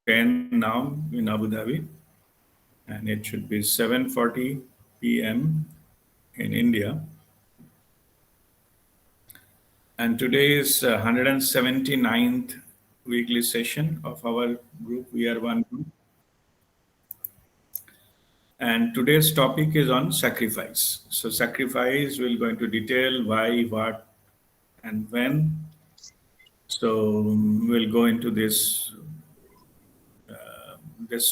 10 now in Abu Dhabi, and it should be 7:40 p.m. in India. And today is 179th weekly session of our group, WeAreOne group. And today's topic is on sacrifice. So sacrifice, we're going to detail why, what, and when. So we'll go into this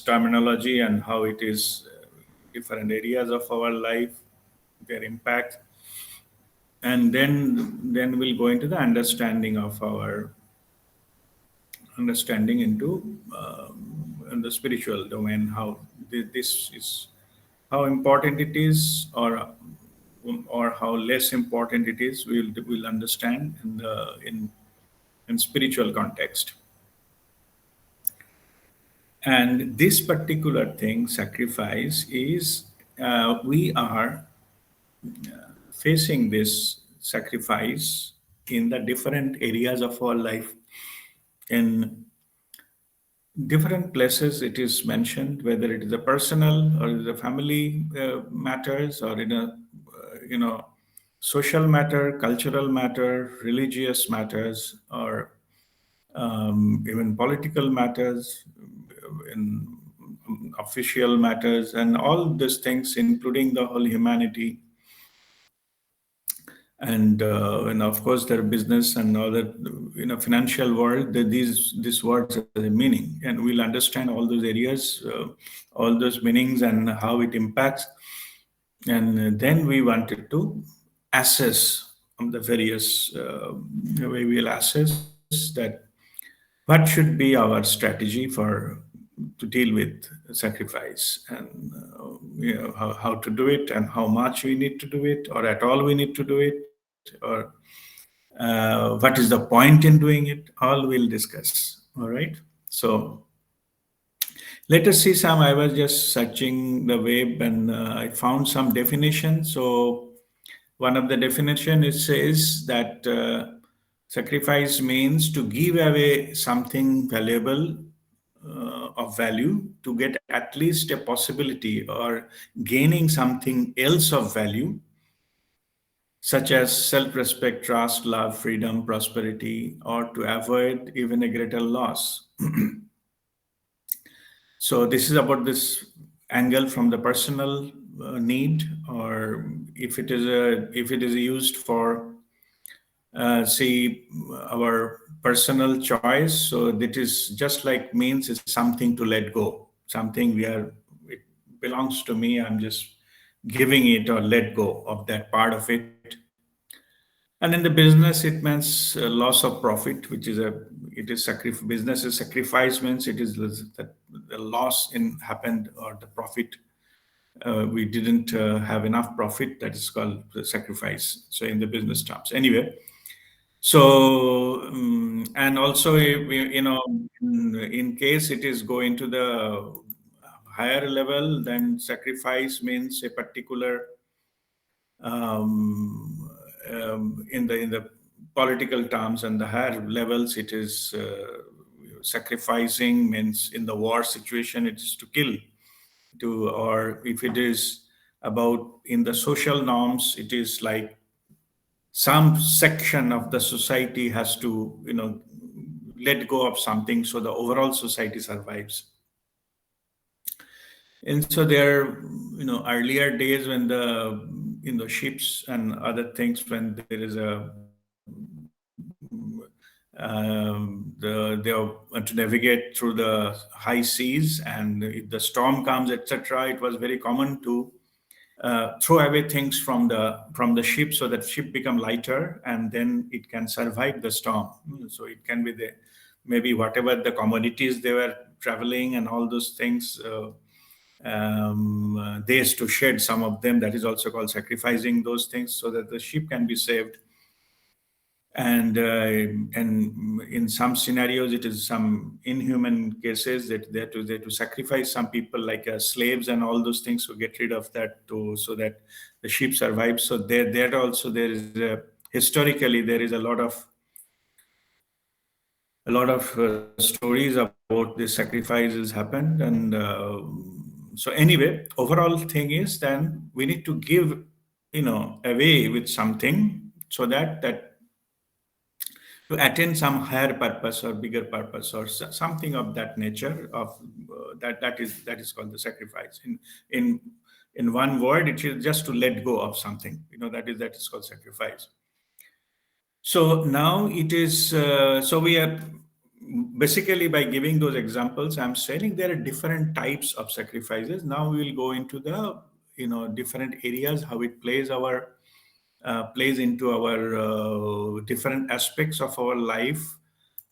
terminology and how it is different areas of our life, their impact, and then we'll go into the understanding of our understanding into in the spiritual domain, how this is, how important it is, or how less important it is. We'll understand in spiritual context. And this particular thing, sacrifice, is we are facing this sacrifice in the different areas of our life. In different places, it is mentioned, whether it is a personal or it is a family matters, or in a social matter, cultural matter, religious matters, or even political matters, in official matters, and all these things, including the whole humanity. And of course, their business and all that, financial world. These words have a meaning, and we'll understand all those areas, all those meanings, and how it impacts. And then we wanted to assess on the various way we'll assess that what should be our strategy for to deal with sacrifice, and how to do it, and how much we need to do it, or at all we need to do it, or what is the point in doing it. All we'll discuss. All right. So let us see some. I was just searching the web, and I found some definitions. So one of the definition, it says that sacrifice means to give away something valuable, of value, to get at least a possibility or gaining something else of value, such as self-respect, trust, love, freedom, prosperity, or to avoid even a greater loss. So this is about this angle from the personal need, or if it is used for see our personal choice. So that is just like means it's something to let go, something it belongs to me. I'm just giving it or let go of that part of it. And in the business, it means loss of profit, which is business is sacrifice, means it is that the loss in happened, or the profit, we didn't have enough profit. That is called the sacrifice. So in the business terms, anyway. So and also, in case it is going to the higher level, then sacrifice means a particular, in the political terms and the higher levels, it is sacrificing means in the war situation, it is to kill, or if it is about in the social norms, it is like some section of the society has to let go of something so the overall society survives. And so there, earlier days when the ships and other things, when there is they want to navigate through the high seas, and if the storm comes, etc., it was very common to throw away things from the ship, so that ship become lighter, and then it can survive the storm. So it can be maybe whatever the commodities they were traveling and all those things. They used to shed some of them. That is also called sacrificing those things, so that the ship can be saved. And in some scenarios, it is some inhuman cases that they have to sacrifice some people, like slaves and all those things, to get rid of that, so that the ship survives. So there also there is historically there is a lot of stories about about this sacrifices happened. And so anyway, overall thing is then we need to give, away with something so that to attain some higher purpose or bigger purpose or something of that nature of that is called the sacrifice. In in one word, it is just to let go of something. That is called sacrifice. So now it is, so we are basically, by giving those examples, I'm saying there are different types of sacrifices. Now we will go into the, different areas, how it plays into our different aspects of our life,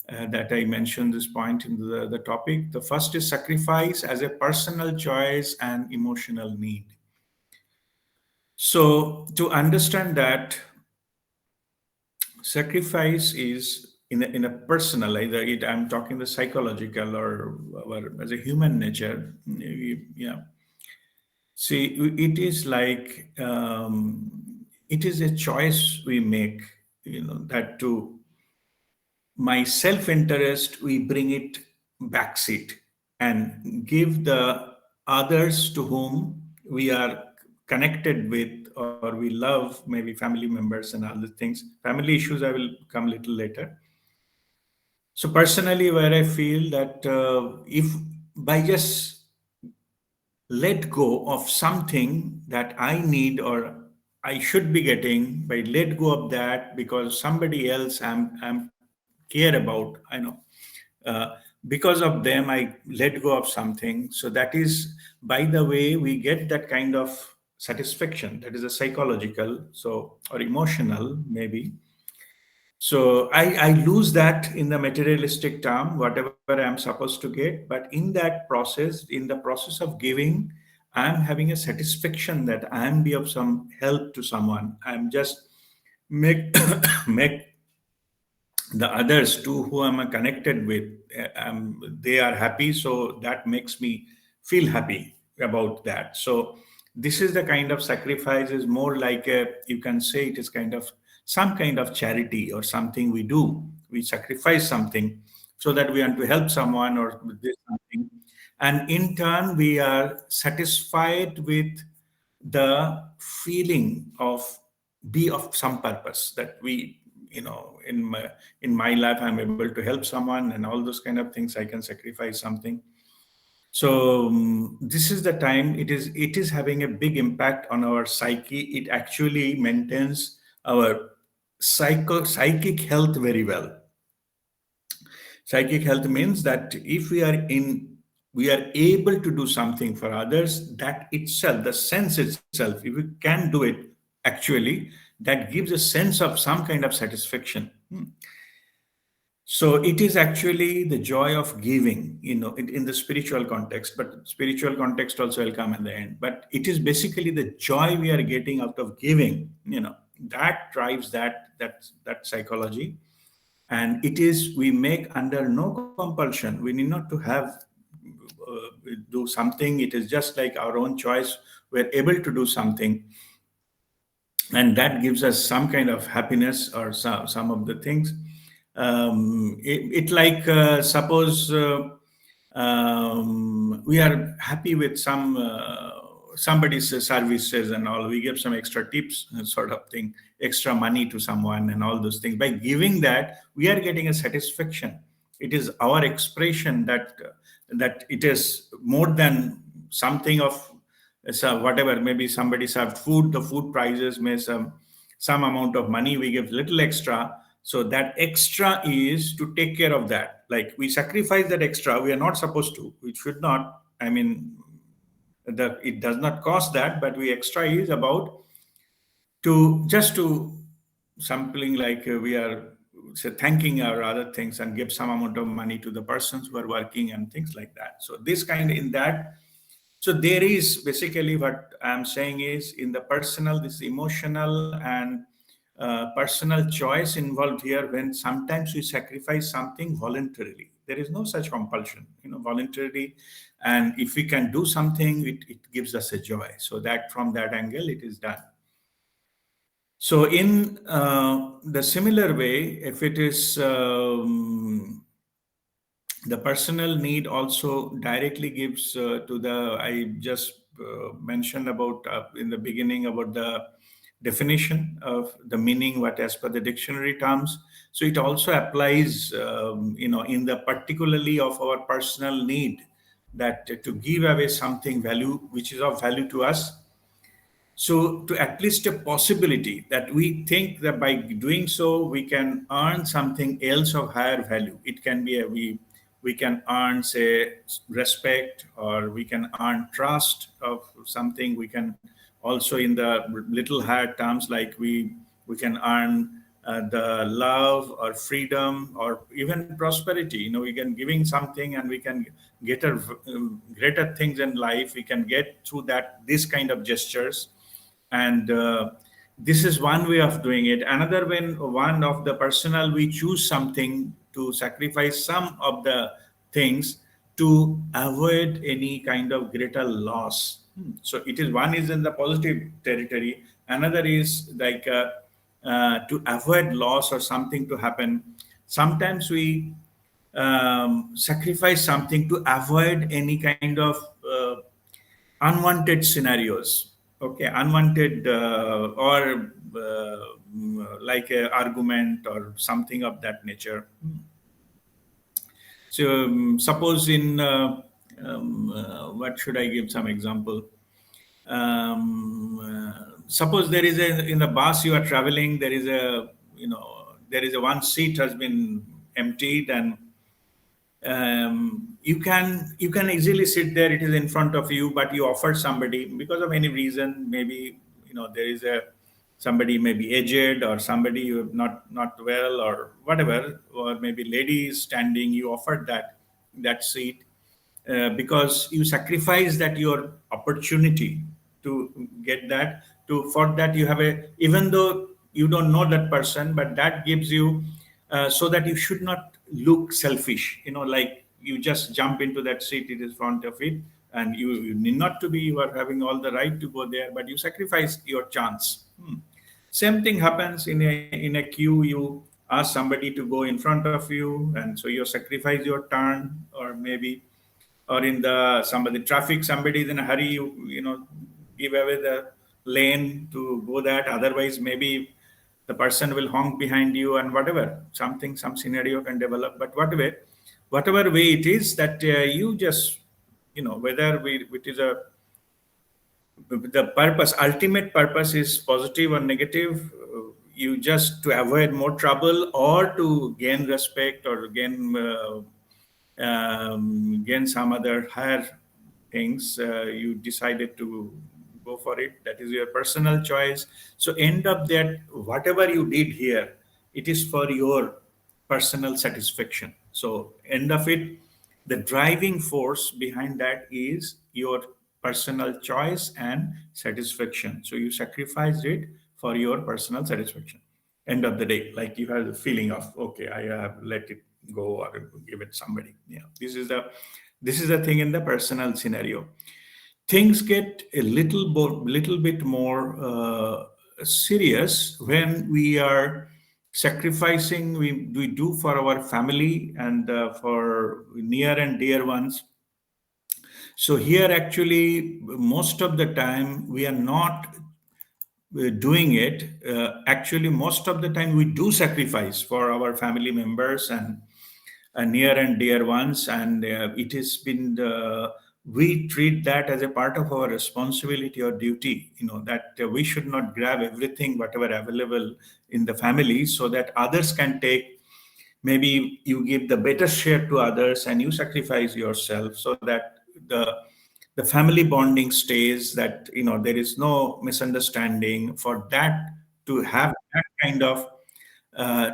that I mentioned this point in the topic. The first is sacrifice as a personal choice and emotional need. So to understand that, sacrifice is in a personal, either I'm talking the psychological or as a human nature. Yeah, see, it is like, it is a choice we make, that to my self-interest we bring it backseat and give the others to whom we are connected with or we love, maybe family members and other things. Family issues I will come little later. So personally, where I feel that, if by just let go of something that I need or I should be getting, by let go of that because somebody else I'm care about, I know, uh, because of them I let go of something. So that is, by the way, we get that kind of satisfaction, that is a psychological, so, or emotional maybe. So I lose that in the materialistic term, whatever I'm supposed to get. But in that process, in the process of giving, I'm having a satisfaction that I'm be of some help to someone. I'm just make make the others too who I'm connected with, they are happy. So that makes me feel happy about that. So this is the kind of sacrifice, is more like a, you can say it is kind of some kind of charity or something we do. We sacrifice something so that we want to help someone or this something, and in turn we are satisfied with the feeling of be of some purpose, that we, in my life I'm able to help someone and all those kind of things. I can sacrifice something. So this is the time, it is having a big impact on our psyche. It actually maintains our psychic health very well. Psychic health means that if we are able to do something for others, that itself, the sense itself, if we can do it, actually, that gives a sense of some kind of satisfaction. So it is actually the joy of giving, in the spiritual context, but spiritual context also will come in the end. But it is basically the joy we are getting out of giving, that drives that psychology. And it is, we make under no compulsion. We need not to have, do something. It is just like our own choice. We're able to do something, and that gives us some kind of happiness or some of the things. It like, suppose, we are happy with somebody's services and all, we give some extra tips, sort of thing, extra money to someone and all those things. By giving that, we are getting a satisfaction. It is our expression that it is more than something of, so whatever, maybe somebody served food, the food prices may some amount of money, we give little extra. So that extra is to take care of that, like we sacrifice that extra. We are not supposed to, we should not, I mean, it does not cost that, but we extra is about to just to something like, we are, say, thanking our other things and give some amount of money to the persons who are working and things like that. So this kind in that. So there is basically, what I'm saying is, in the personal, this emotional and personal choice involved here, when sometimes we sacrifice something voluntarily. There is no such compulsion, voluntarily. And if we can do something, it gives us a joy. So that, from that angle, it is done. So in the similar way, if it is, The personal need also directly gives to the, I just mentioned about in the beginning about the definition of the meaning, what as per the dictionary terms. So it also applies, in the particularly of our personal need, that to give away something value which is of value to us, so to at least a possibility that we think that by doing so we can earn something else of higher value. It can be we can earn, say, respect, or we can earn trust of something. We can also, in the little higher terms, like we can earn the love or freedom or even prosperity. We can giving something and we can get a greater things in life. We can get through that, this kind of gestures. And this is one way of doing it. Another, when one of the personal, we choose something to sacrifice some of the things to avoid any kind of greater loss. So it is, one is in the positive territory, another is like to avoid loss or something to happen. Sometimes we sacrifice something to avoid any kind of unwanted scenarios. Okay, unwanted or like a argument or something of that nature. So suppose in what should I give some example? Suppose there is a, in the bus you are traveling, there is a, there is a one seat has been emptied, and you can easily sit there, it is in front of you, but you offer somebody because of any reason, maybe there is a somebody maybe aged, or somebody you not well or whatever, or maybe lady is standing, you offered that seat, because you sacrifice that your opportunity to get that, to for that you have a, even though you don't know that person, but that gives you so that you should not look selfish, like you just jump into that seat, it is front of it, and you need not to be, you are having all the right to go there, but you sacrifice your chance. Same thing happens in a queue. You ask somebody to go in front of you, and so you sacrifice your turn, or maybe, or in the somebody traffic, somebody is in a hurry, you give away the lane to go that, otherwise maybe the person will honk behind you, and whatever, something, some scenario can develop. But whatever way it is that you just, whether it is a, the purpose, ultimate purpose is positive or negative, you just to avoid more trouble or to gain respect or gain some other higher things, you decided to go for it. That is your personal choice. So end up that whatever you did here, it is for your personal satisfaction. So end of it, the driving force behind that is your personal choice and satisfaction. So you sacrificed it for your personal satisfaction. End of the day, like you have the feeling of, okay, I have let it go or give it somebody. This is the thing in the personal scenario. Things get a little bit more serious when we are sacrificing, we do for our family and for near and dear ones. So here actually most of the time we are not doing it. Actually most of the time we do sacrifice for our family members and near and dear ones, and it has been we treat that as a part of our responsibility or duty, that we should not grab everything whatever available in the family, so that others can take. Maybe you give the better share to others and you sacrifice yourself, so that the family bonding stays, that there is no misunderstanding. For that, to have that kind of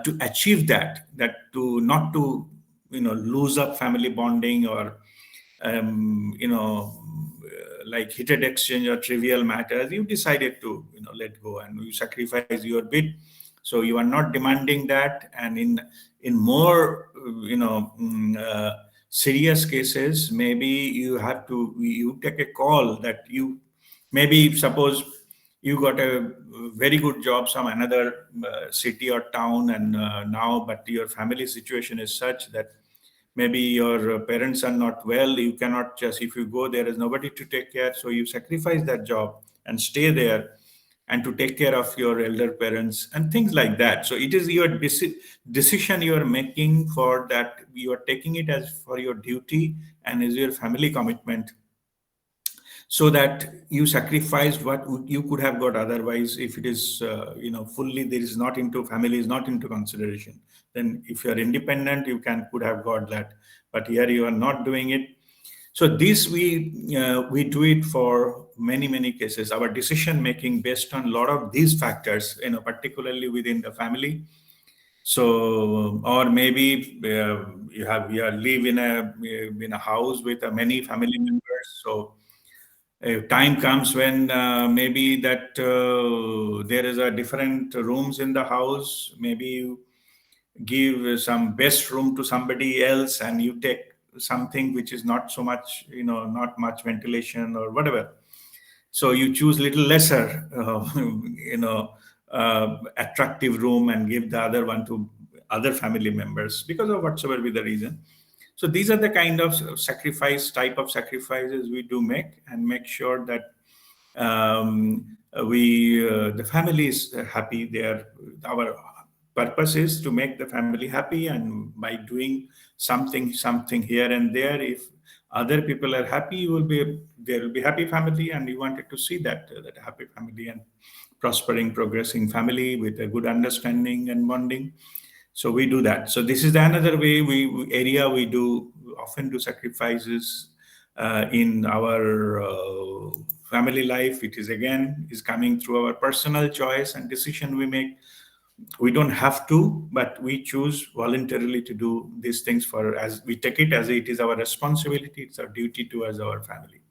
to achieve that to not to lose up family bonding, or like heated exchange or trivial matters, you decided to let go and you sacrifice your bit. So you are not demanding that. And in more serious cases, maybe you take a call that you, maybe suppose you got a very good job some another city or town, and now but your family situation is such that maybe your parents are not well, you cannot just, if you go, there is nobody to take care, so you sacrifice that job and stay there and to take care of your elder parents and things like that. So it is your decision you are making, for that you are taking it as for your duty and as your family commitment, so that you sacrificed what you could have got otherwise. If it is fully, there is not into, family is not into consideration, then if you are independent, you can could have got that, but here you are not doing it. So this we do it for many cases. Our decision making based on a lot of these factors, particularly within the family. So, or maybe you live in a house with many family members. So if time comes when maybe that there is a different rooms in the house, maybe you give some best room to somebody else and you take something which is not so much, not much ventilation or whatever. So you choose little lesser attractive room and give the other one to other family members, because of whatsoever be the reason. So these are the kind of type of sacrifices we do make, and make sure that the family is happy. Our purpose is to make the family happy, and by doing something here and there, if other people are happy, there will be happy family, and we wanted to see that happy family and prospering, progressing family with a good understanding and bonding. So we do that. So this is the another way we do often do sacrifices in our family life. It is again is coming through our personal choice and decision we make. We don't have to, but we choose voluntarily to do these things, for as we take it as it is our responsibility, it's our duty towards our family.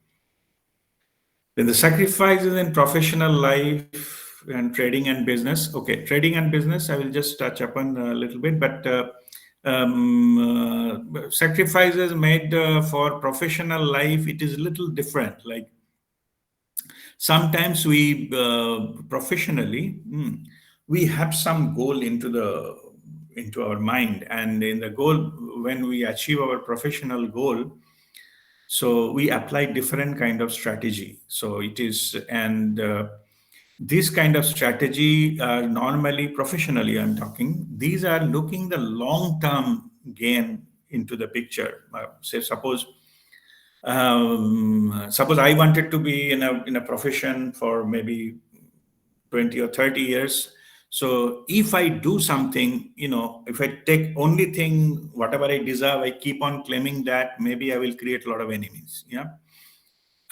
Then the sacrifices in professional life and trading and business. Okay, trading and business, I will just touch upon a little bit, but sacrifices made for professional life, it is a little different. Like sometimes we professionally, we have some goal into our mind, and in the goal, when we achieve our professional goal, so we apply different kind of strategy. So it is, and this kind of strategy are normally professionally, I'm talking, these are looking the long term gain into the picture. Say suppose I wanted to be in a profession for maybe 20 or 30 years. So if I do something, if I take only thing, whatever I deserve, I keep on claiming that, maybe I will create a lot of enemies. Yeah.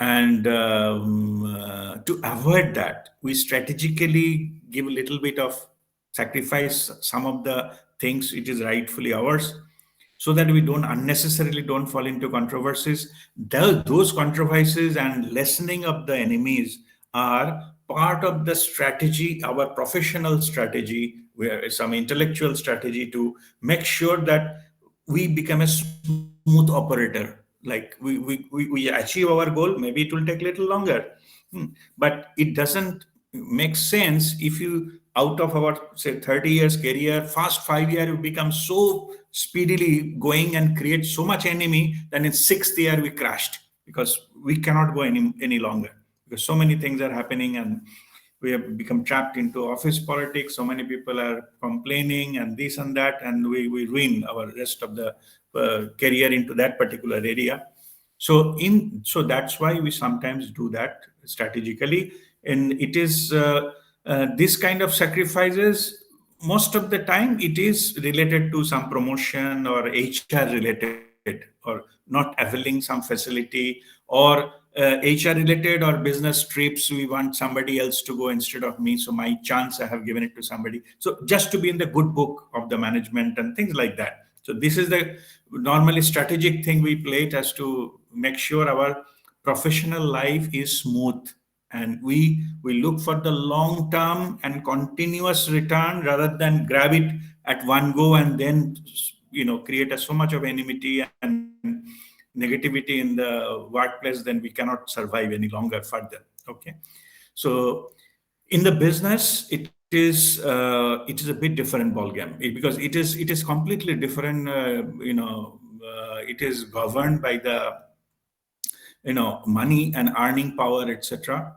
And to avoid that, we strategically give a little bit of sacrifice some of the things it is rightfully ours, so that we don't fall into controversies. Those controversies and lessening of the enemies are part of the strategy, our professional strategy, where some intellectual strategy, to make sure that we become a smooth operator. Like we achieve our goal, maybe it will take a little longer. But it doesn't make sense if you, out of our say 30 years career, first 5 year you become so speedily going and create so much enemy, then in sixth year we crashed, because we cannot go any longer, because so many things are happening, and we have become trapped into office politics. So many people are complaining and this and that, and we ruin our rest of the career into that particular area. So that's why we sometimes do that strategically, and it is this kind of sacrifices. Most of the time, it is related to some promotion or HR related, or not availing some facility, or HR related or business trips. We want somebody else to go instead of me, so my chance I have given it to somebody. So just to be in the good book of the management and things like that. So this is the normally strategic thing we play it as, to make sure our professional life is smooth, and we look for the long term and continuous return, rather than grab it at one go and then create so much of enmity and negativity in the workplace, then we cannot survive any longer further. Okay, so in the business, it is a bit different ball game, because it is completely different it is governed by the money and earning power, etc.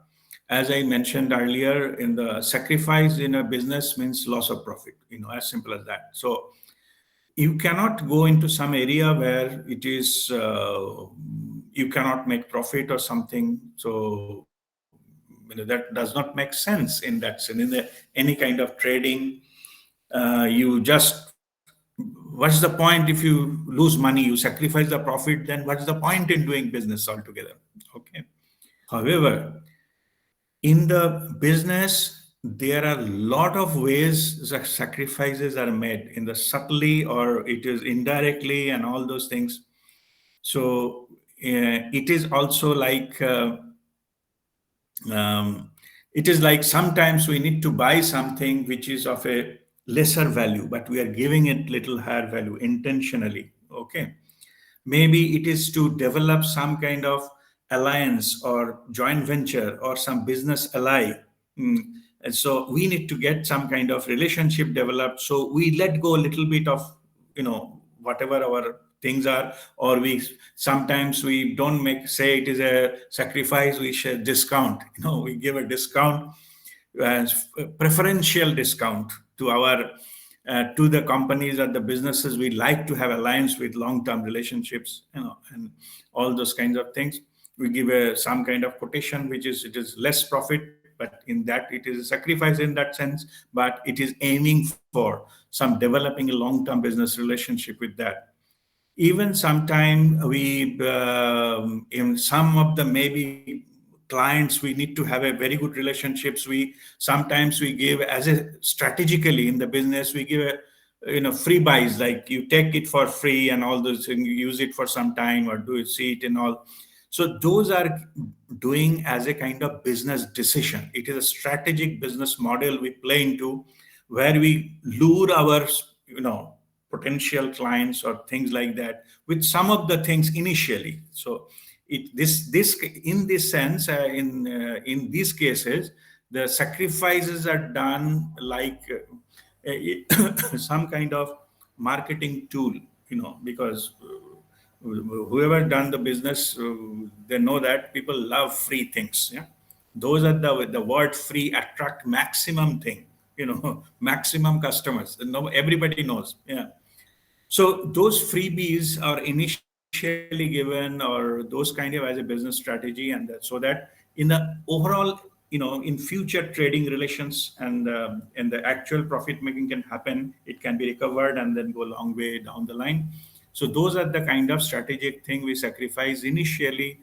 As I mentioned earlier, in the sacrifice in a business means loss of profit, as simple as that. So you cannot go into some area where it is you cannot make profit or something. So that does not make sense in that sense. In any kind of trading, you just, what's the point if you lose money, you sacrifice the profit, then what's the point in doing business altogether? Okay. However, in the business, there are a lot of ways that sacrifices are made, in the subtly or it is indirectly and all those things. So it is also like um, it is like sometimes we need to buy something which is of a lesser value, but we are giving it little higher value intentionally. Okay. Maybe it is to develop some kind of alliance or joint venture or some business ally. Mm. And so we need to get some kind of relationship developed. So we let go a little bit of, whatever our things are, or we sometimes we don't make, say it is a sacrifice, we share discount. We give a discount as preferential discount to our to the companies or the businesses we like to have alliance with, long-term relationships, and all those kinds of things. We give some kind of quotation, which is, it is less profit, but in that it is a sacrifice in that sense, but it is aiming for some developing a long-term business relationship with that. Even sometime we in some of the maybe clients we need to have a very good relationships, we sometimes we give as a strategically in the business, we give a free buys, like you take it for free and all those things, you use it for some time or do it, see it and all. So those are doing as a kind of business decision. It is a strategic business model we play into, where we lure our potential clients or things like that with some of the things initially. So this in this sense, in these cases, the sacrifices are done like some kind of marketing tool, because whoever done the business, they know that people love free things. Yeah, those are the word free attract maximum thing, maximum customers. No, everybody knows. Yeah. So those freebies are initially given, or those kind of as a business strategy, and so that in the overall, in future trading relations and the actual profit making can happen, it can be recovered and then go a long way down the line. So those are the kind of strategic thing we sacrifice initially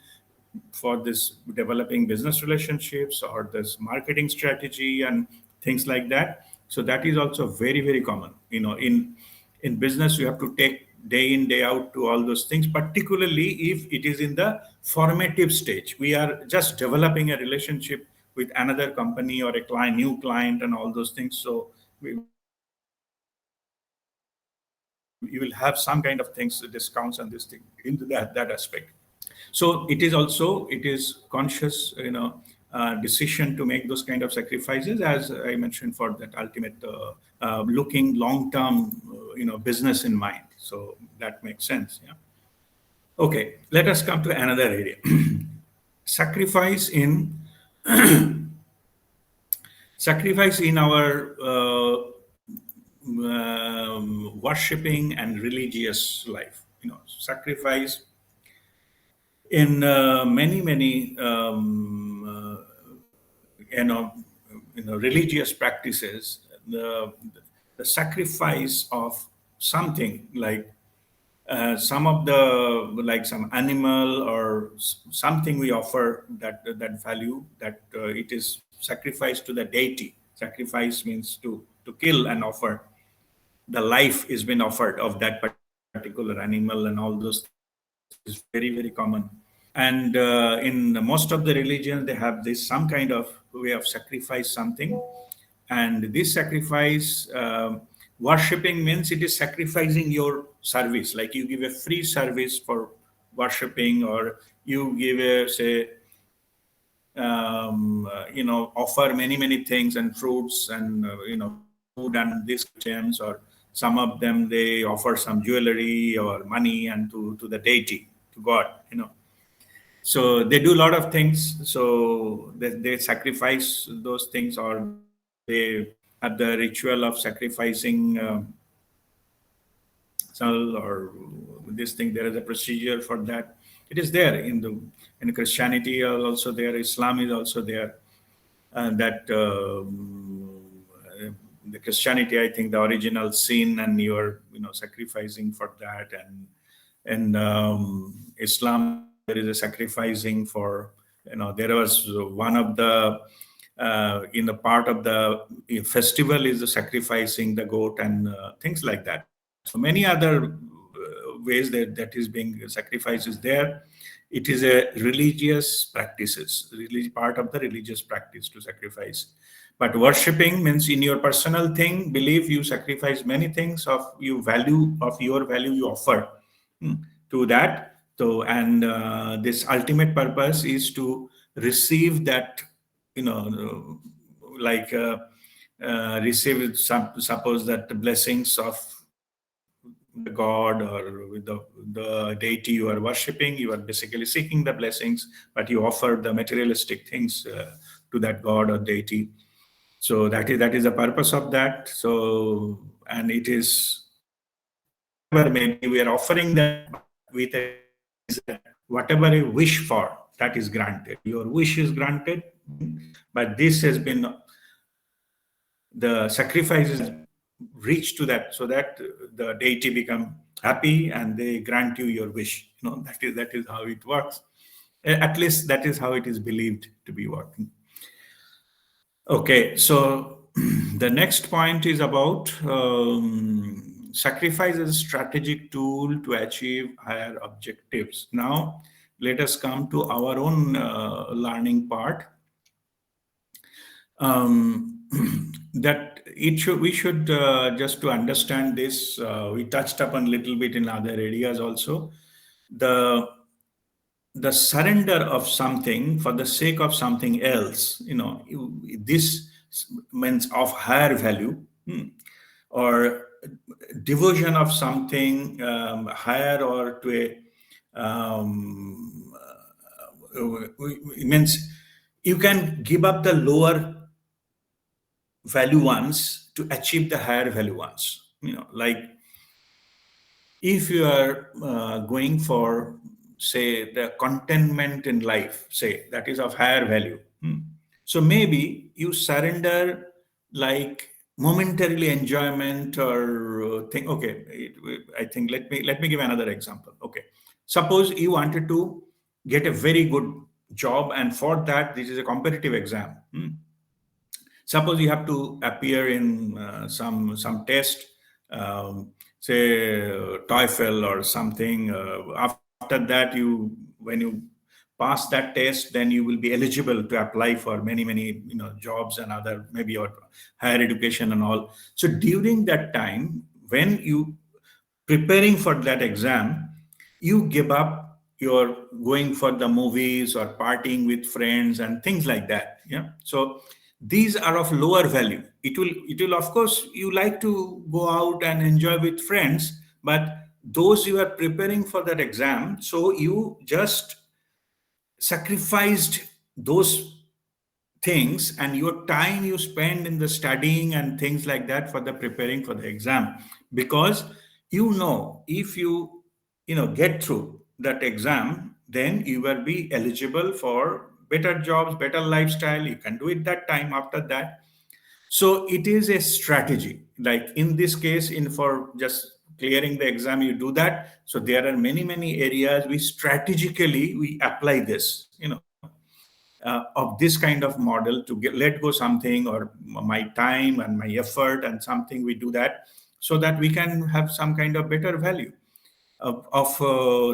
for this developing business relationships or this marketing strategy and things like that. So that is also very, very common. In business, you have to take day in, day out to all those things, particularly if it is in the formative stage. We are just developing a relationship with another company or a client, new client, and all those things. So you will have some kind of things, discounts and this thing into that aspect. So it is conscious, decision to make those kind of sacrifices, as I mentioned, for that ultimate looking long term, business in mind. So that makes sense. Yeah. Okay. Let us come to another area. sacrifice in Sacrifice in our worshipping and religious life. Sacrifice in many religious practices, the sacrifice of something like some of the, like some animal or something we offer, that value, that it is sacrificed to the deity. Sacrifice means to kill and offer. The life is been offered of that particular animal and all those things is very, very common. And in most of the religions, they have this some kind of way of sacrifice something. And this sacrifice, worshipping means it is sacrificing your service, like you give a free service for worshipping, or you give a, say, offer many things and fruits and food and these items, or some of them, they offer some jewelry or money and to the deity, to God, so they do a lot of things. So they sacrifice those things, or they have the ritual of sacrificing or this thing. There is a procedure for that. It is there in Christianity also there. Islam is also there. That the Christianity, I think the original sin, and you're sacrificing for that, and Islam also there is a sacrificing for there was one of the in the part of the festival is the sacrificing the goat and things like that. So many other ways that is being sacrificed is there. It is a religious practices, really part of the religious practice to sacrifice. But worshipping means in your personal thing, belief, you sacrifice many things of your value you offer to that. So, and this ultimate purpose is to receive that, like receive suppose that the blessings of the god or with the deity you are worshipping. You are basically seeking the blessings, but you offer the materialistic things to that god or deity. So that is the purpose of that. So, and it is whatever, maybe we are offering that, but with a condition is that whatever you wish for, that is granted. Your wish is granted, but this has been the sacrifices reach to that, so that the deity become happy and they grant you your wish. That is how it works. At least that is how it is believed to be working. Okay, so the next point is about sacrifice as a strategic tool to achieve higher objectives. Now, let us come to our own learning part. That we should just to understand this. We touched upon a little bit in other areas also. The surrender of something for the sake of something else, this means of higher value, or devotion of something higher or to a it means you can give up the lower value ones to achieve the higher value ones. Like if you are going for, say, the contentment in life, say, that is of higher value. So maybe you surrender like momentarily enjoyment or think. Okay, I think let me give another example. Okay, suppose you wanted to get a very good job, and for that this is a competitive exam. Suppose you have to appear in some test, say TOEFL or something. After that, when you pass that test, then you will be eligible to apply for many jobs and other, maybe your higher education and all. So during that time, when you preparing for that exam, you give up your going for the movies or partying with friends and things like that. Yeah. So these are of lower value. It will of course you like to go out and enjoy with friends, but those you are preparing for that exam, so you just sacrificed those things and your time you spend in the studying and things like that for the preparing for the exam, because if you get through that exam, then you will be eligible for better jobs, better lifestyle. You can do it that time after that. So it is a strategy. Like in this case, in for just clearing the exam, you do that. So there are many areas we strategically we apply this, of this kind of model to let go something or my time and my effort and something, we do that so that we can have some kind of better value of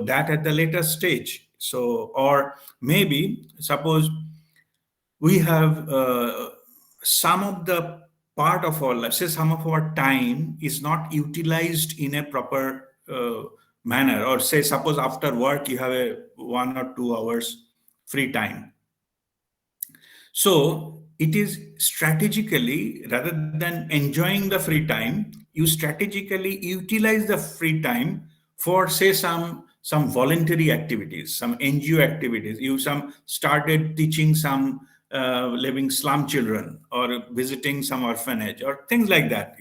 that at the later stage. So, or maybe suppose we have some of the part of our life, say some of our time is not utilized in a proper manner, or say suppose after work you have a 1 or 2 hours free time. So it is strategically, rather than enjoying the free time, you strategically utilize the free time for, say, some voluntary activities, some NGO activities. You some started teaching some living slum children, or visiting some orphanage, or things like that.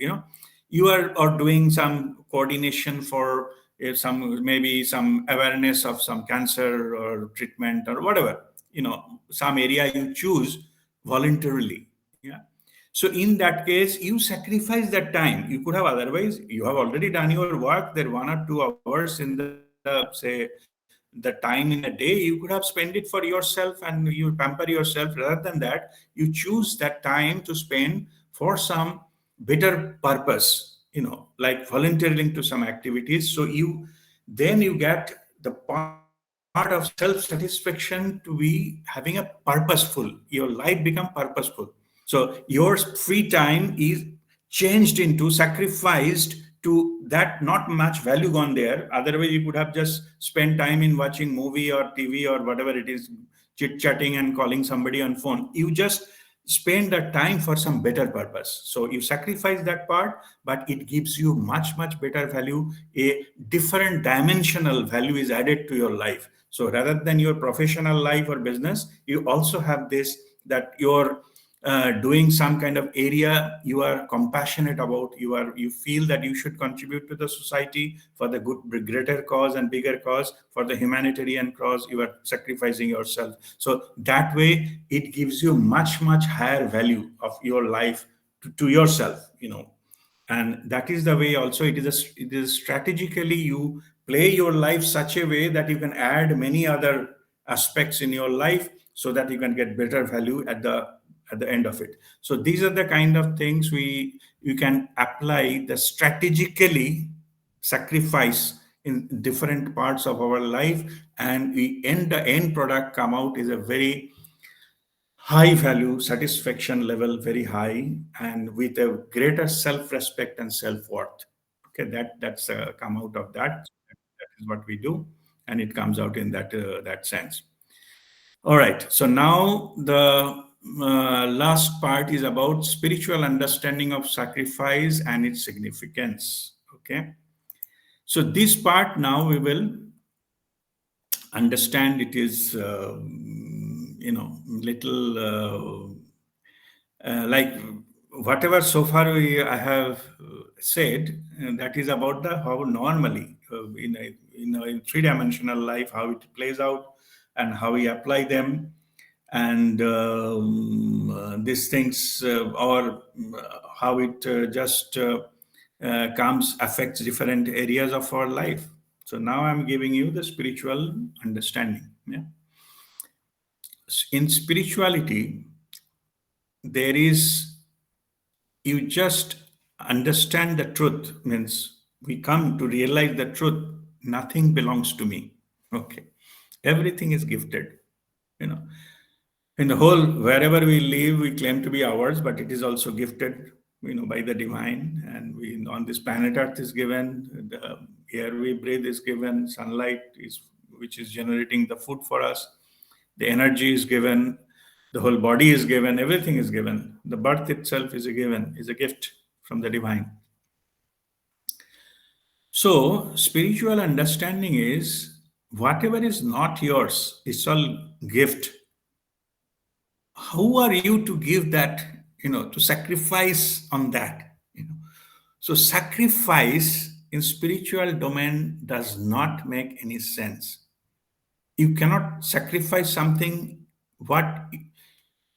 You are, or doing some coordination for some, maybe some awareness of some cancer or treatment or whatever. Some area you choose voluntarily. Yeah. So in that case, you sacrifice that time. You could have, otherwise you have already done your work there, 1 or 2 hours in the, say, the time in a day. You could have spent it for yourself and you pamper yourself. Rather than that, you choose that time to spend for some better purpose, like volunteering to some activities. So then you get the part of self-satisfaction to be having a purposeful, your life become purposeful. So your free time is changed into, sacrificed to that, not much value gone there. Otherwise, you could have just spent time in watching movie or TV or whatever it is, chit chatting and calling somebody on phone. You just spend that time for some better purpose. So you sacrifice that part, but it gives you much better value. A different dimensional value is added to your life. So rather than your professional life or business, you also have this, that you're doing some kind of area you are compassionate about. You feel that you should contribute to the society for the good, greater cause and bigger cause, for the humanitarian cause. You are sacrificing yourself. So that way it gives you much higher value of your life to yourself. And that is the way also, it is strategically you play your life such a way that you can add many other aspects in your life, so that you can get better value at the end of it. So these are the kind of things you can apply, the strategically sacrifice in different parts of our life, and the end product come out is a very high value, satisfaction level very high, and with a greater self-respect and self-worth. Okay, that's come out of that. That is what we do, and it comes out in that sense. All right. So now the last part is about spiritual understanding of sacrifice and its significance. Okay. So this part now we will understand. It is little like whatever so far I have said, that is about the how normally in three-dimensional life, how it plays out and how we apply them, and these things, or how it just comes affects different areas of our life. So now I'm giving you the spiritual understanding. Yeah. In spirituality, there is, you just understand the truth, means we come to realize the truth, nothing belongs to me. Okay, everything is gifted. you know in the whole, wherever we live, we claim to be ours, but it is also gifted, by the divine. And we, on this planet earth, is given, the air we breathe is given, sunlight is, which is generating the food for us, the energy is given, the whole body is given, everything is given. The birth itself is a given, is a gift from the divine. So spiritual understanding is, whatever is not yours, it's all gift. Who are you to give that, to sacrifice on that? So sacrifice in spiritual domain does not make any sense. You cannot sacrifice something what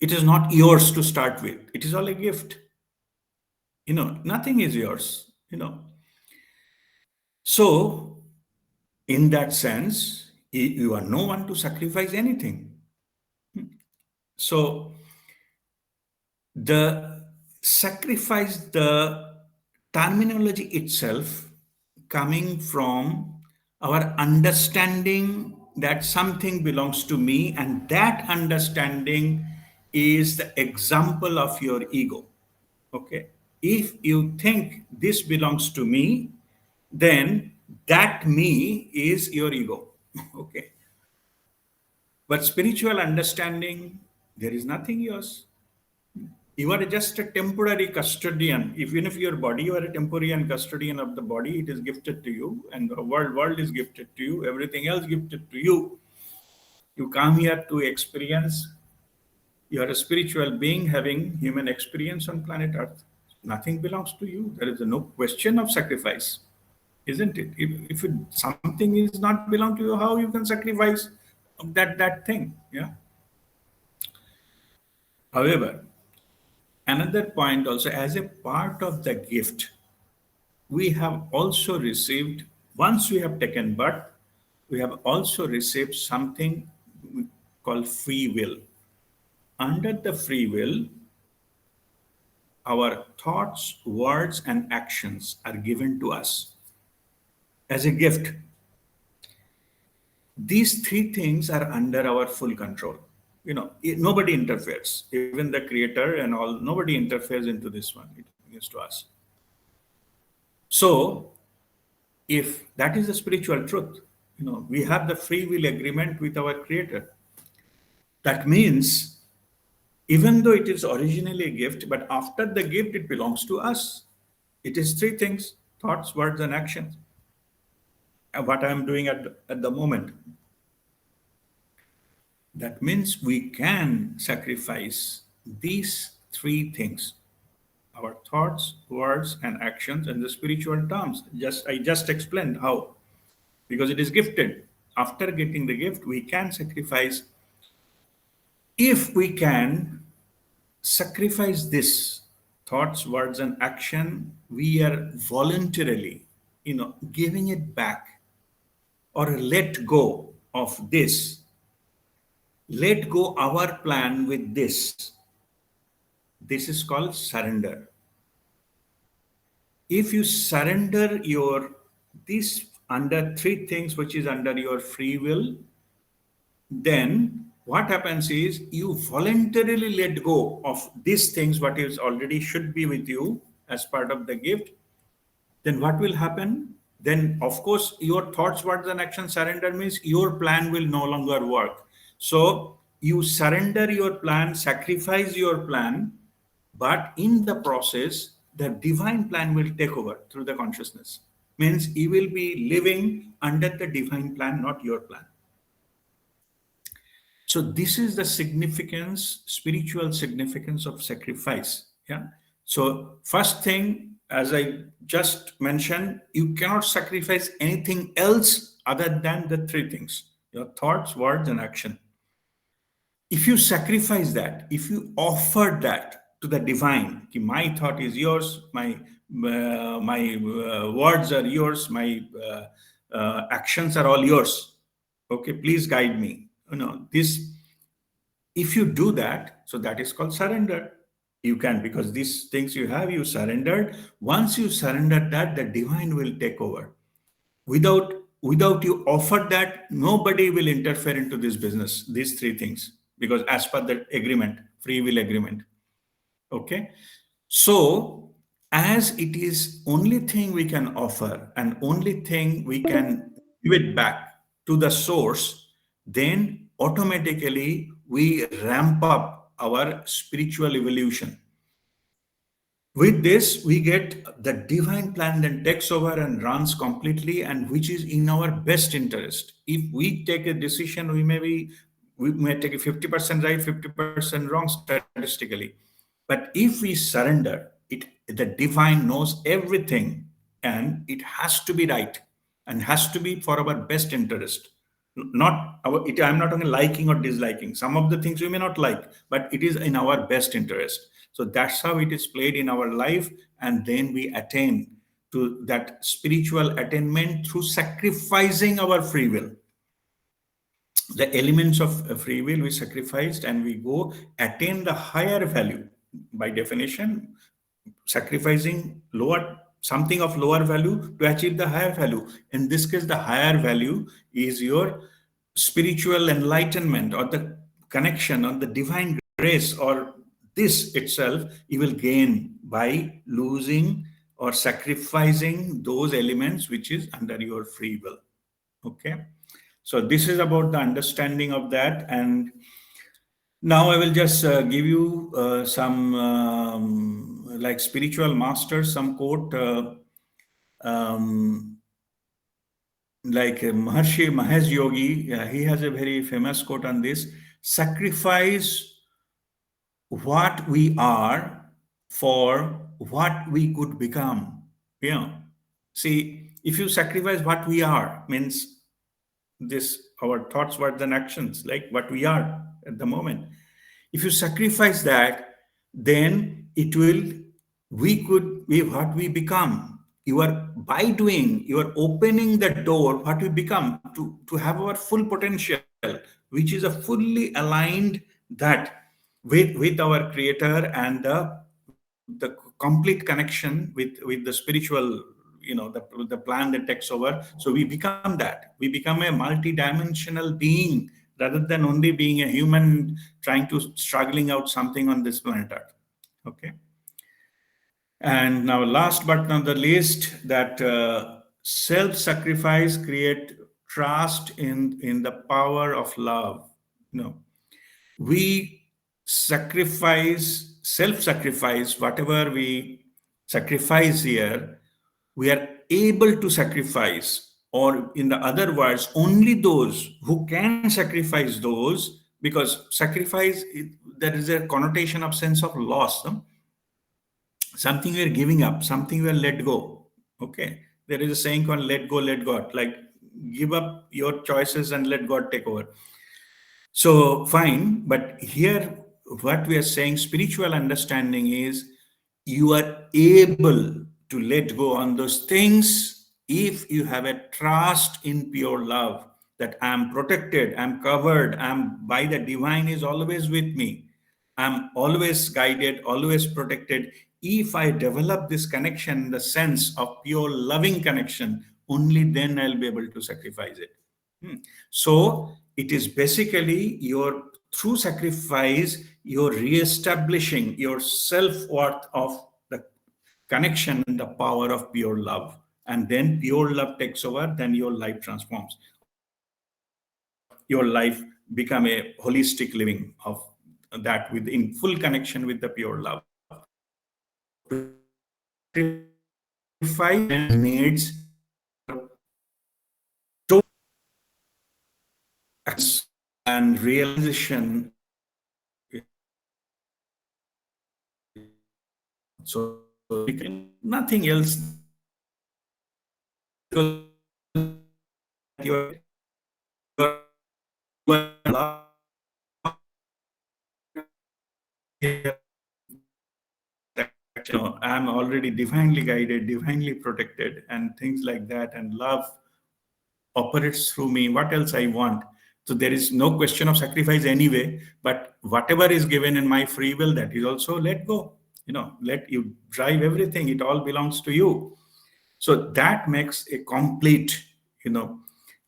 it is not yours to start with. It is all a gift. Nothing is yours. So in that sense, you are no one to sacrifice anything. So the sacrifice, the terminology itself coming from our understanding that something belongs to me, and that understanding is the example of your ego. Okay, if you think this belongs to me, then that me is your ego. Okay, but spiritual understanding, there is nothing yours. You are just a temporary custodian. Even if your body, you are a temporary and custodian of the body. It is gifted to you, and the world is gifted to you. Everything else gifted to you. You come here to experience. You are a spiritual being having human experience on planet Earth. Nothing belongs to you. There is no question of sacrifice, isn't it? Something is not belong to you, how you can sacrifice that thing? Yeah. However, another point also, as a part of the gift, we have also received, once we have taken birth, we have also received something called free will. Under the free will, our thoughts, words, and actions are given to us as a gift. These three things are under our full control. Nobody interferes. Even the creator and all, nobody interferes into this one. It begins to us. So, if that is the spiritual truth, we have the free will agreement with our creator. That means, even though it is originally a gift, but after the gift, it belongs to us. It is three things: thoughts, words, and actions. And what I am doing at the moment. That means we can sacrifice these three things: our thoughts, words, and actions in the spiritual terms. I just explained how, because it is gifted. After getting the gift, we can sacrifice. If we can sacrifice this thoughts, words, and action, we are voluntarily, giving it back, or let go of this. Let go our plan with this. This is called surrender. If you surrender this under three things, which is under your free will, then what happens is you voluntarily let go of these things, what is already should be with you as part of the gift. Then what will happen? Then, of course, your thoughts, words, and action surrender means your plan will no longer work. So you surrender your plan, sacrifice your plan, but in the process, the divine plan will take over through the consciousness. Means you will be living under the divine plan, not your plan. So this is the significance, spiritual significance of sacrifice. Yeah. So first thing, as I just mentioned, you cannot sacrifice anything else other than the three things: your thoughts, words, and action. If you sacrifice that, if you offer that to the divine, my thought is yours, my words are yours, my actions are all yours. Okay, please guide me. This. If you do that, so that is called surrender. You can, because these things you have, you surrendered. Once you surrender that, the divine will take over. Without you offer that, nobody will interfere into this business, these three things, because as per the agreement, free will agreement. Okay. So as it is only thing we can offer and only thing we can give it back to the source, then automatically we ramp up our spiritual evolution. With this, we get the divine plan then takes over and runs completely, and which is in our best interest. If we take a decision, we may take a 50% right, 50% wrong statistically. But if we surrender, the divine knows everything, and it has to be right and has to be for our best interest. I'm not only liking or disliking. Some of the things we may not like, but it is in our best interest. So that's how it is played in our life, and then we attain to that spiritual attainment through sacrificing our free will. The elements of free will we sacrificed, and we go attain the higher value. By definition, sacrificing something of lower value to achieve the higher value. In this case, the higher value is your spiritual enlightenment, or the connection, or the divine grace, or this itself you will gain by losing or sacrificing those elements which is under your free will. Okay. So this is about the understanding of that. And Now I will just give you some like spiritual masters, some quote um, like Maharshi Mahesh Yogi. He has a very famous quote on this: "Sacrifice what we are for what we could become." Yeah. See, if you sacrifice what we are, means this our thoughts, words, and actions, like what we are at the moment. If you sacrifice that, then it will, we could be what we become. You are, by doing, you are opening the door what we become to have our full potential, which is a fully aligned that with our creator and the complete connection with the spiritual, the plan that takes over. So we become that, we become a multi-dimensional being rather than only being a human trying to struggling out something on this planet earth. Okay. And now last but not the least, that self-sacrifice create trust in the power of love. We sacrifice, self-sacrifice, whatever we sacrifice here, we are able to sacrifice, or in the other words, only those who can sacrifice those, because sacrifice, there is a connotation of sense of loss, no? Something we are giving up, something we are let go. Okay, there is a saying called let go, let God, like give up your choices and let God take over. So fine, but here what we are saying, spiritual understanding is you are able to let go on those things if you have a trust in pure love, that I'm protected, I'm covered, I'm by the divine is always with me. I'm always guided, always protected. If I develop this connection, the sense of pure loving connection, only then I'll be able to sacrifice it. Hmm. So it is basically your, through sacrifice, you're reestablishing your self-worth of the connection and the power of pure love. And then pure love takes over, then your life transforms, or your life become a holistic living of that within full connection with the pure love. So to sacrifice needs your total acceptance and realization so nothing else I'm already divinely guided, divinely protected, and things like that, and love operates through me. What else I want? So there is no question of sacrifice anyway, but whatever is given in my free will, that is also let go. Let you drive everything, it all belongs to you. So that makes a complete, you know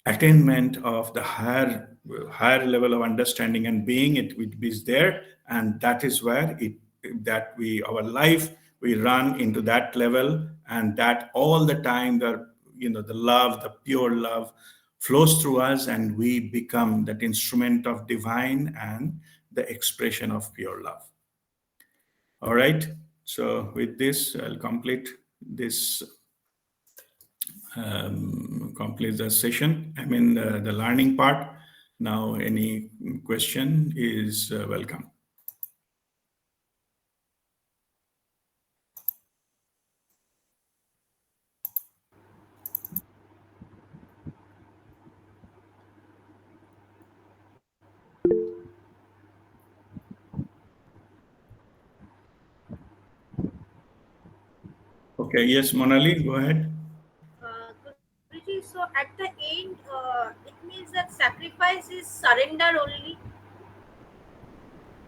attainment of the higher level of understanding and being. It is there, and that is where it that we our life, we run into that level, and that all the time the love, the pure love flows through us, and we become that instrument of divine and the expression of pure love. All right, so with this I'll complete the session. I mean, the learning part. Now, any question is welcome. Okay, yes, Monali, go ahead. Guruji, so at the end, it means that sacrifice is surrender only.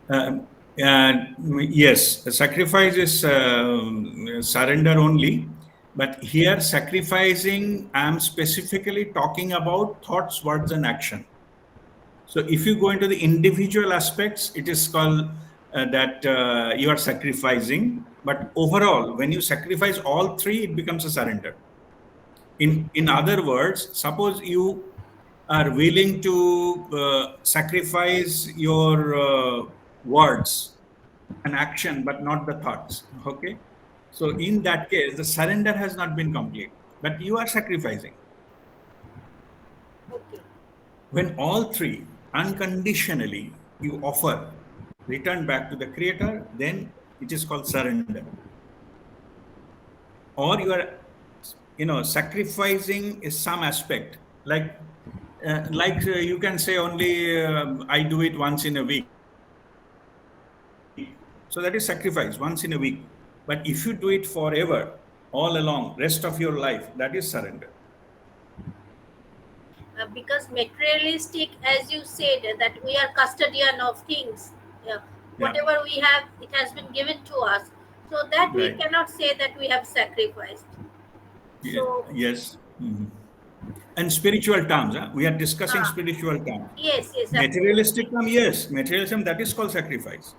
Um, and yes, the sacrifice is surrender only. But here, sacrificing, I'm specifically talking about thoughts, words, and action. So if you go into the individual aspects, it is called that you are sacrificing. But overall, when you sacrifice all three, it becomes a surrender. In other words, suppose you are willing to sacrifice your words and action, but not the thoughts. Okay. So in that case, the surrender has not been complete, but you are sacrificing. Okay. When all three unconditionally you offer, return back to the creator, then it is called surrender. Or you are, sacrificing is some aspect, you can say only I do it once in a week, so that is sacrifice once in a week. But if you do it forever, all along rest of your life, that is surrender. Because materialistic, as you said, that we are custodian of things. Yeah. Yeah. Whatever we have, it has been given to us. So that we Right. cannot say that we have sacrificed. So, Yes. Mhm. And spiritual terms, huh? We are discussing ah, spiritual terms. yes, yes, Materialistic absolutely. term, yes, materialism, that is called sacrifice.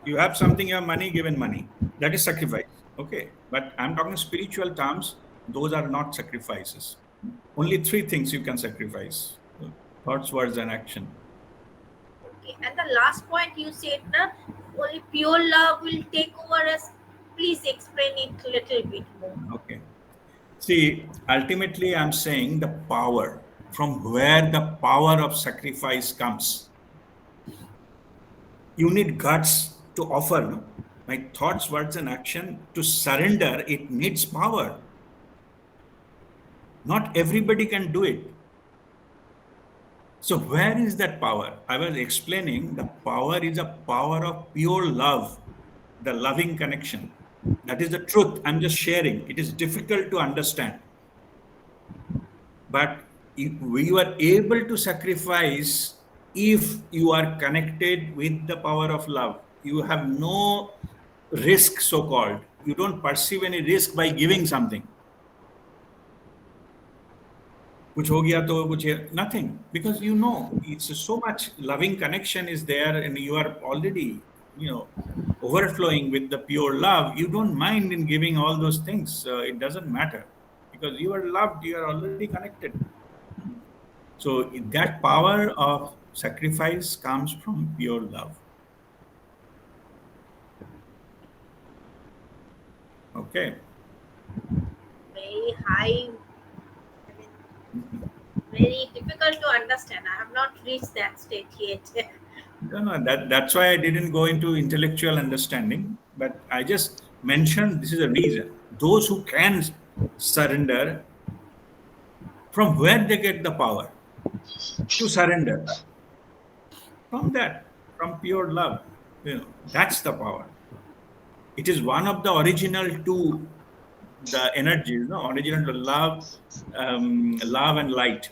You have something, you have money, given money. That is sacrifice. Okay. But I'm talking spiritual terms, those are not sacrifices. Only three things you can sacrifice: thoughts, words, and action. Okay. And the last point you said, na, only pure love will take over us. Please explain it a little bit more. Okay. See, ultimately, I'm saying the power, from where the power of sacrifice comes. You need guts to offer, no? My thoughts, words, and action to surrender, it needs power. Not everybody can do it. So, where is that power? I was explaining the power is a power of pure love, the loving connection. That is the truth. I'm just sharing. It is difficult to understand. But if you are able to sacrifice if you are connected with the power of love. You have no risk, so called. You don't perceive any risk by giving something. कुछ हो गया तो कुछ nothing, because you know it's so much loving connection is there and you are already, overflowing with the pure love. You don't mind in giving all those things. It doesn't matter because you are loved, you are already connected. So that power of sacrifice comes from pure love. Okay. Very high, I mean, very difficult to understand. I have not reached that state yet. No, no, that's why I didn't go into intellectual understanding, but I just mentioned this is a reason. Those who can surrender, from where they get the power to surrender? From that, from pure love. That's the power. It is one of the original two, the energies, no, original to love, love and light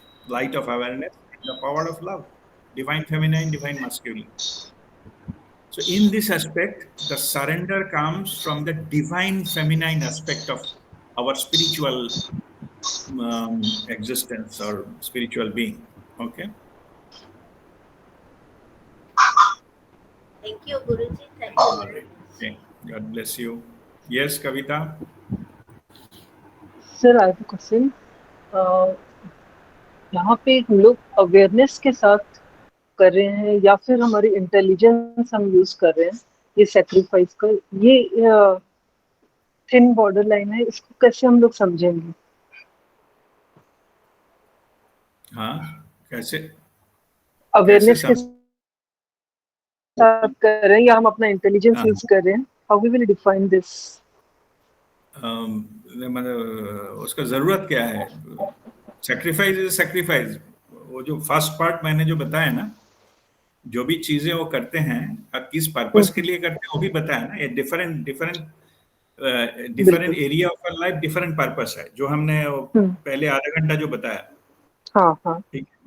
of awareness, and the power of love, divine feminine, divine masculine. So, in this aspect, the surrender comes from the divine feminine aspect of our spiritual existence or spiritual being. Okay. Thank you, Guruji. Thank you All very right. much. Okay. God bless you. Yes, Kavita. Sir I have a question. यहाँ पे हम लोग awareness के साथ कर रहे हैं या फिर हमारी इंटेलिजेंस हम यूज कर रहे हैं ये सेक्रीफाइस का, ये थिन बॉर्डर लाइन है, इसको कैसे हम लोग समझेंगे? हाँ, कैसे कैसे अवेयरनेस के साथ कर रहे हैं या हम अपना इंटेलिजेंस हाँ, यूज कर रहे हैं? How we will define this? मतलब उसका जरूरत क्या है? Sacrifice is sacrifice. वो जो फर्स्ट पार्ट मैंने जो बताया ना, जो भी चीजें वो करते हैं और किस पर्पस के लिए करते हैं वो भी बताया ना। ये डिफरेंट डिफरेंट डिफरेंट बिल्कुल। Area of life, different purpose है जो हमने वो पहले आधा घंटा जो बताया। हाँ हाँ। ठीक है।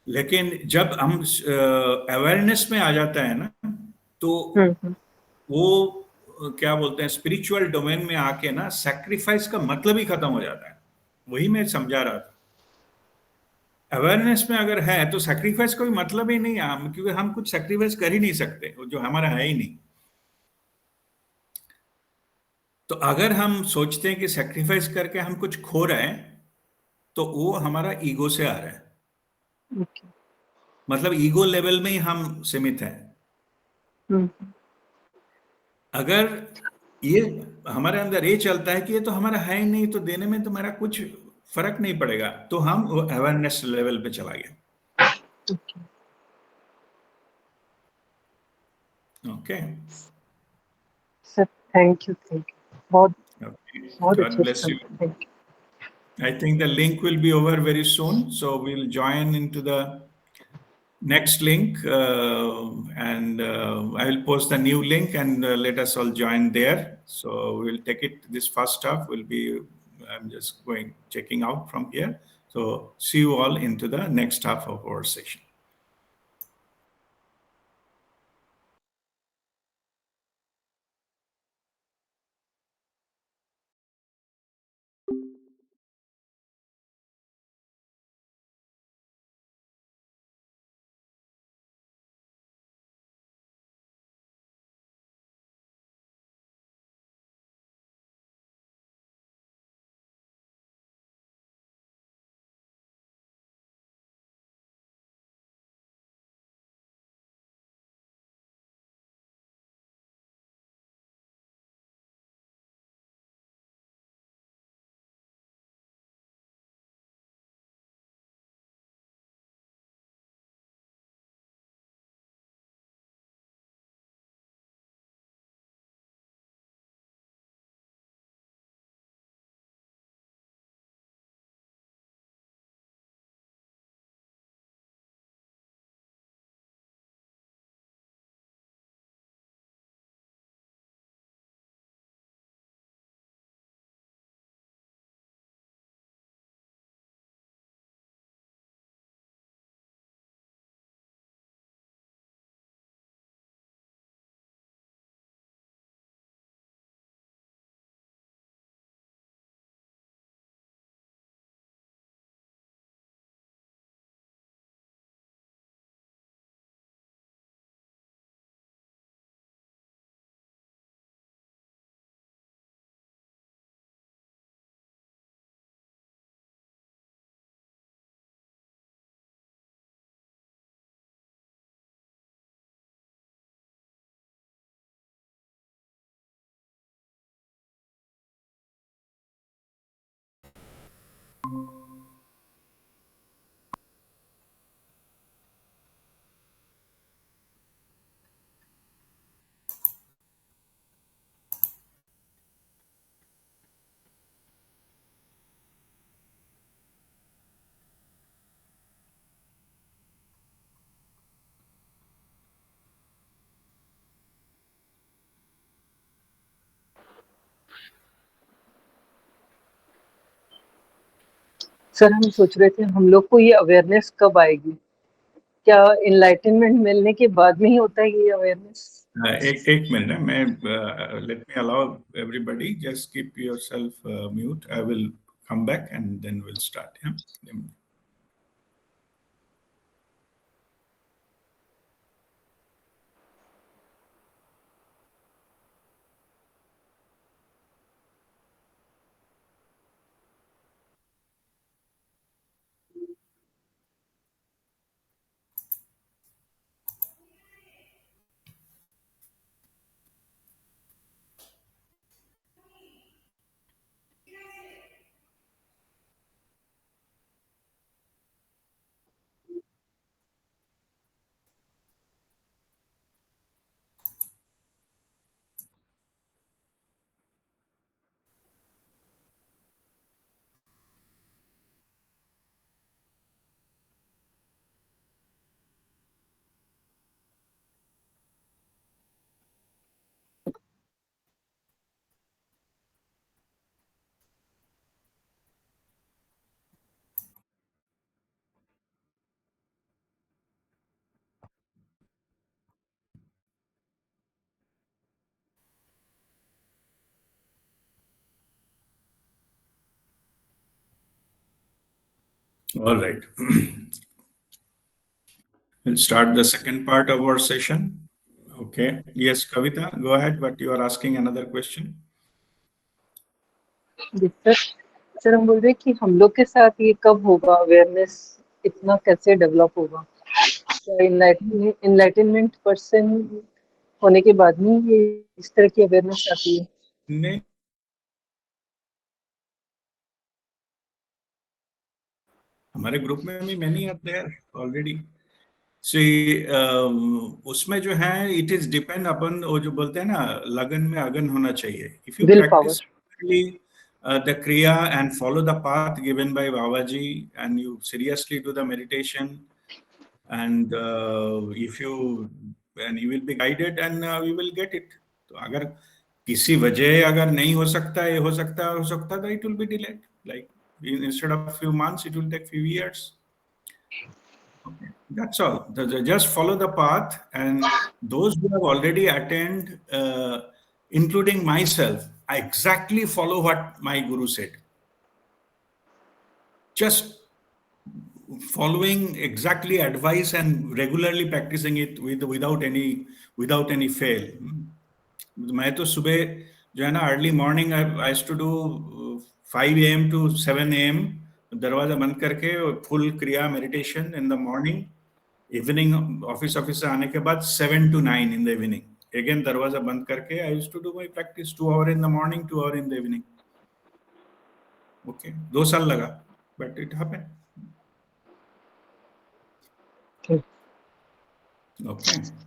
लेकिन जब हम अवेयरनेस में आ जाता है ना, तो वो क्या बोलते हैं, स्पिरिचुअल डोमेन में आके ना सैक्रिफाइस का मतलब ही खत्म हो जाता है। वही मैं समझा रहा था। अवेयरनेस में अगर है तो सैक्रिफाइस कोई मतलब ही नहीं है, क्योंकि हम कुछ सैक्रिफाइस कर ही नहीं सकते जो हमारा है ही नहीं। तो अगर हम सोचते हैं कि सैक्रिफाइस करके हम कुछ खो रहे हैं, तो वो हमारा ईगो से आ रहा है। Okay. मतलब ईगो लेवल में ही हम सीमित हैं। हम्म, अगर ये हमारे अंदर ये चलता है कि ये तो हमारा है ही नहीं, तो देने में तो मेरा कुछ फर्क नहीं पड़ेगा, तो हम वो अवेयरनेस लेवल पे चला गया। okay. Okay, sir thank you, बहुत बहुत गॉड अच्छे से ब्लेस यू। समझा, thank you. I think the link will be over very soon, so we'll join into the next link, and I will post the new link, and let us all join there. So we'll take it. This first half will be. I'm just going checking out from here. So see you all into the next half of our session. Sir हम सोच रहे थे हम लोग को ये awareness कब आएगी, क्या इनलाइटनमेंट मिलने के बाद में ही होता है ये अवेयरनेस? एक मिनट है, मैं let me allow everybody. Just keep yourself mute. I will come back and then we'll start. Yeah. All right. We'll start the second part of our session. Okay. Yes, Kavita, go ahead. But you are asking another question. जी sir, sir हम बोल रहे हैं कि हम लोग के साथ ये कब होगा अवेयरनेस, इतना कैसे डेवलप होगा? क्या इनलाइटनमेंट पर्सन होने के बाद में ये इस तरह की अवेयरनेस आती है? नहीं, हमारे ग्रुप में भी मैनी आर देयर ऑलरेडी। सी उसमें जो है, इट इज डिपेंड अपन, वो जो बोलते हैं ना, लगन में अगन होना चाहिए। If you will practice power. the kriya and follow the path given by Babaji, and you seriously do the meditation, and if you, and you will be guided, and you will get it. तो अगर किसी वजह अगर नहीं हो सकता है, हो सकता है, तो it will be delayed, like instead of few months it will take few years. Okay, that's all. Just follow the path, and those who have already attained, including myself, I exactly follow what my guru said. Just following exactly advice and regularly practicing it without any fail. मैं तो सुबह जो है ना, early morning I to do 5 AM to 7 AM, दरवाजा बंद करके full kriya meditation in the morning. Evening office से आने के बाद 7 to 9 इन द इवनिंग अगेन दरवाजा बंद करके I used to do my practice 2 hours in the morning, 2 hours in the evening. Okay, 2 साल लगा, but it happened. Okay,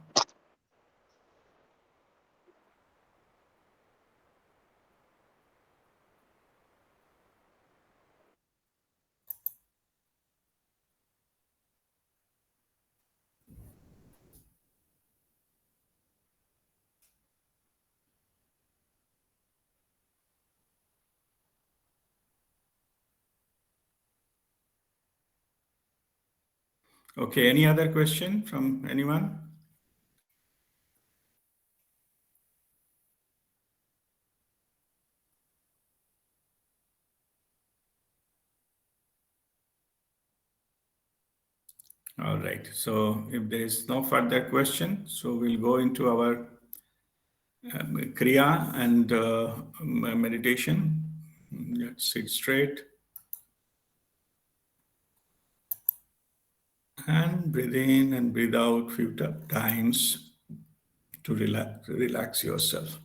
okay, any other question from anyone? All right, so if there is no further question, so we'll go into our Kriya and meditation. Let's sit straight and breathe in and breathe out few times to relax yourself.